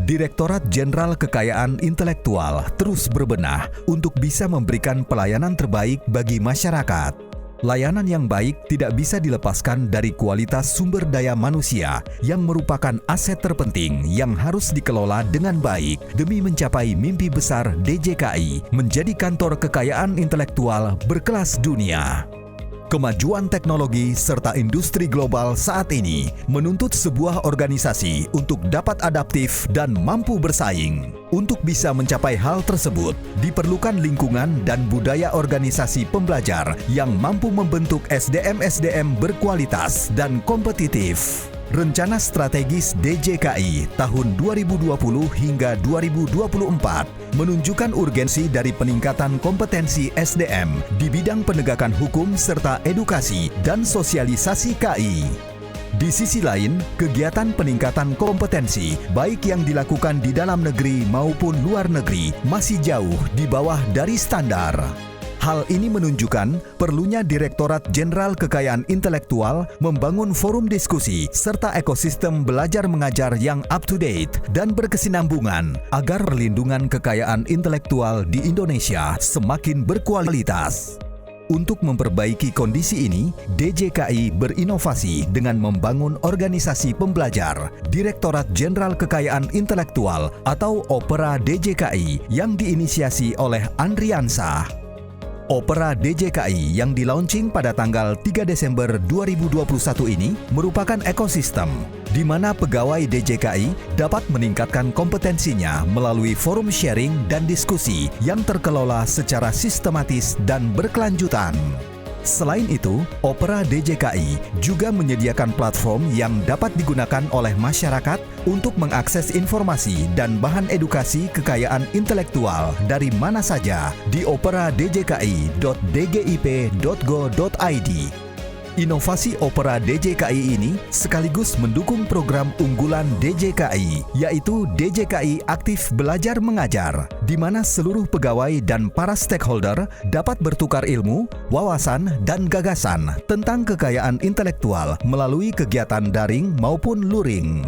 Direktorat Jenderal Kekayaan Intelektual terus berbenah untuk bisa memberikan pelayanan terbaik bagi masyarakat. Layanan yang baik tidak bisa dilepaskan dari kualitas sumber daya manusia yang merupakan aset terpenting yang harus dikelola dengan baik demi mencapai mimpi besar DJKI menjadi kantor kekayaan intelektual berkelas dunia. Kemajuan teknologi serta industri global saat ini menuntut sebuah organisasi untuk dapat adaptif dan mampu bersaing. Untuk bisa mencapai hal tersebut, diperlukan lingkungan dan budaya organisasi pembelajar yang mampu membentuk SDM-SDM berkualitas dan kompetitif. Rencana Strategis DJKI tahun 2020 hingga 2024 menunjukkan urgensi dari peningkatan kompetensi SDM di bidang penegakan hukum serta edukasi dan sosialisasi KI. Di sisi lain, kegiatan peningkatan kompetensi baik yang dilakukan di dalam negeri maupun luar negeri masih jauh di bawah dari standar. Hal ini menunjukkan perlunya Direktorat Jenderal Kekayaan Intelektual membangun forum diskusi serta ekosistem belajar mengajar yang up-to-date dan berkesinambungan agar perlindungan kekayaan intelektual di Indonesia semakin berkualitas. Untuk memperbaiki kondisi ini, DJKI berinovasi dengan membangun organisasi pembelajar Direktorat Jenderal Kekayaan Intelektual atau Opera DJKI yang diinisiasi oleh Andriansah. Opera DJKI yang dilaunching pada tanggal 3 Desember 2021 ini merupakan ekosistem di mana pegawai DJKI dapat meningkatkan kompetensinya melalui forum sharing dan diskusi yang terkelola secara sistematis dan berkelanjutan. Selain itu, Opera DJKI juga menyediakan platform yang dapat digunakan oleh masyarakat untuk mengakses informasi dan bahan edukasi kekayaan intelektual dari mana saja di operadjki.dgip.go.id. Inovasi Opera DJKI ini sekaligus mendukung program unggulan DJKI, yaitu DJKI Aktif Belajar Mengajar, di mana seluruh pegawai dan para stakeholder dapat bertukar ilmu, wawasan, dan gagasan tentang kekayaan intelektual melalui kegiatan daring maupun luring.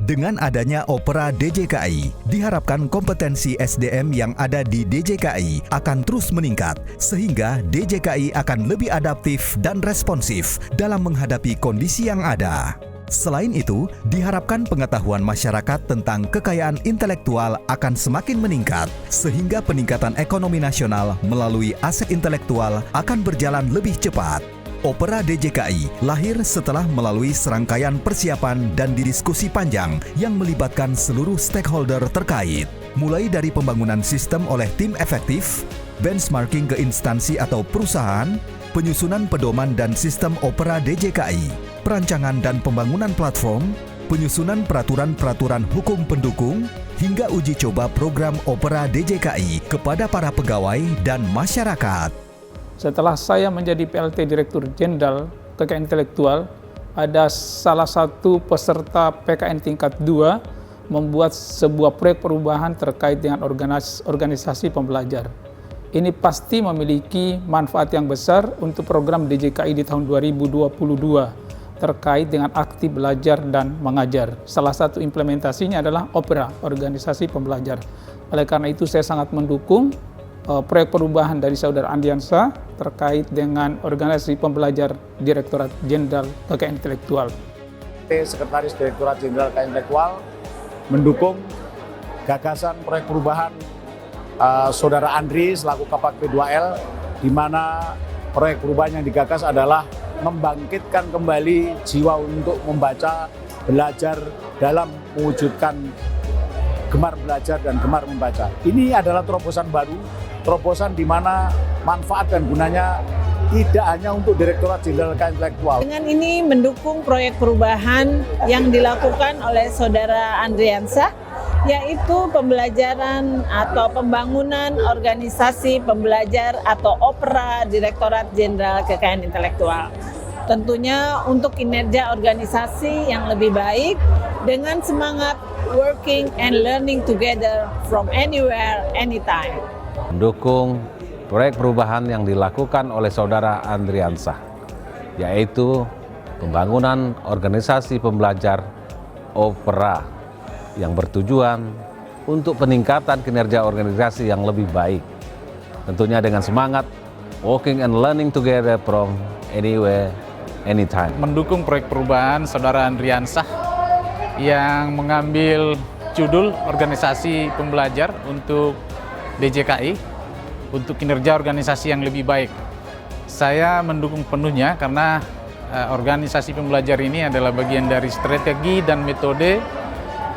Dengan adanya Opera DJKI, diharapkan kompetensi SDM yang ada di DJKI akan terus meningkat, sehingga DJKI akan lebih adaptif dan responsif dalam menghadapi kondisi yang ada. Selain itu, diharapkan pengetahuan masyarakat tentang kekayaan intelektual akan semakin meningkat, sehingga peningkatan ekonomi nasional melalui aset intelektual akan berjalan lebih cepat. Opera DJKI lahir setelah melalui serangkaian persiapan dan diskusi panjang yang melibatkan seluruh stakeholder terkait, mulai dari pembangunan sistem oleh tim efektif, benchmarking ke instansi atau perusahaan, penyusunan pedoman dan sistem Opera DJKI, perancangan dan pembangunan platform, penyusunan peraturan-peraturan hukum pendukung, hingga uji coba program Opera DJKI kepada para pegawai dan masyarakat. Setelah saya menjadi PLT Direktur Jenderal Kekayaan Intelektual, ada salah satu peserta PKN tingkat 2 membuat sebuah proyek perubahan terkait dengan organisasi pembelajar. Ini pasti memiliki manfaat yang besar untuk program DJKI di tahun 2022 terkait dengan aktif belajar dan mengajar. Salah satu implementasinya adalah Opera, organisasi pembelajar. Oleh karena itu saya sangat mendukung proyek perubahan dari Saudara Andriansah terkait dengan organisasi pembelajar Direktorat Jenderal Kekayaan Intelektual. Sekretaris Direktorat Jenderal Kekayaan Intelektual mendukung gagasan proyek perubahan Saudara Andri selaku Kapak P2L, di mana proyek perubahan yang digagas adalah membangkitkan kembali jiwa untuk membaca, belajar dalam mewujudkan gemar belajar dan gemar membaca. Ini adalah terobosan baru, terobosan di mana manfaat dan gunanya tidak hanya untuk Direktorat Jenderal Kekayaan Intelektual. Dengan ini mendukung proyek perubahan yang dilakukan oleh Saudara Andriansah, yaitu pembelajaran atau pembangunan organisasi pembelajar atau Opera Direktorat Jenderal Kekayaan Intelektual. Tentunya untuk kinerja organisasi yang lebih baik dengan semangat working and learning together from anywhere, anytime. Mendukung proyek perubahan yang dilakukan oleh Saudara Andriansah, yaitu pembangunan organisasi pembelajar Opera yang bertujuan untuk peningkatan kinerja organisasi yang lebih baik. Tentunya dengan semangat working and learning together from anywhere, anytime. Mendukung proyek perubahan Saudara Andriansah yang mengambil judul organisasi pembelajar untuk DJKI untuk kinerja organisasi yang lebih baik. Saya mendukung penuhnya karena organisasi pembelajar ini adalah bagian dari strategi dan metode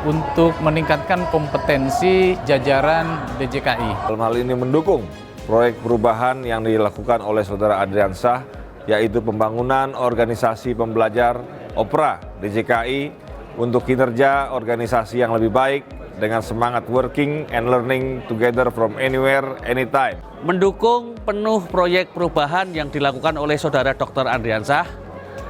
untuk meningkatkan kompetensi jajaran DJKI. Dalam hal ini mendukung proyek perubahan yang dilakukan oleh Saudara Andriansah, yaitu pembangunan organisasi pembelajar OPRA DJKI untuk kinerja organisasi yang lebih baik dengan semangat working and learning together from anywhere, anytime. Mendukung penuh proyek perubahan yang dilakukan oleh Saudara Dr. Andriansah,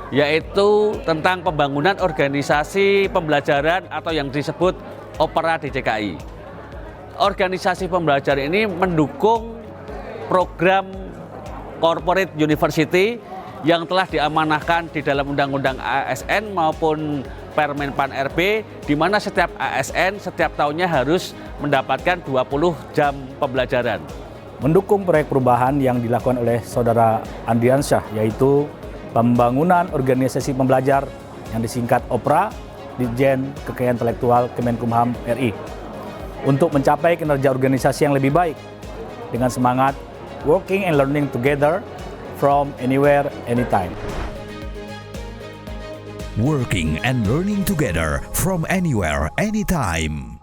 yaitu tentang pembangunan organisasi pembelajaran atau yang disebut OPRA DJKI. Organisasi pembelajaran ini mendukung program Corporate University yang telah diamanahkan di dalam Undang-Undang ASN maupun Permenpan RB, di mana setiap ASN setiap tahunnya harus mendapatkan 20 jam pembelajaran. Mendukung proyek perubahan yang dilakukan oleh Saudara Andriansah, yaitu pembangunan organisasi pembelajar yang disingkat OPRA, Ditjen Kekayaan Intelektual Kemenkumham RI, untuk mencapai kinerja organisasi yang lebih baik dengan semangat working and learning together from anywhere, anytime. Working and learning together from anywhere, anytime.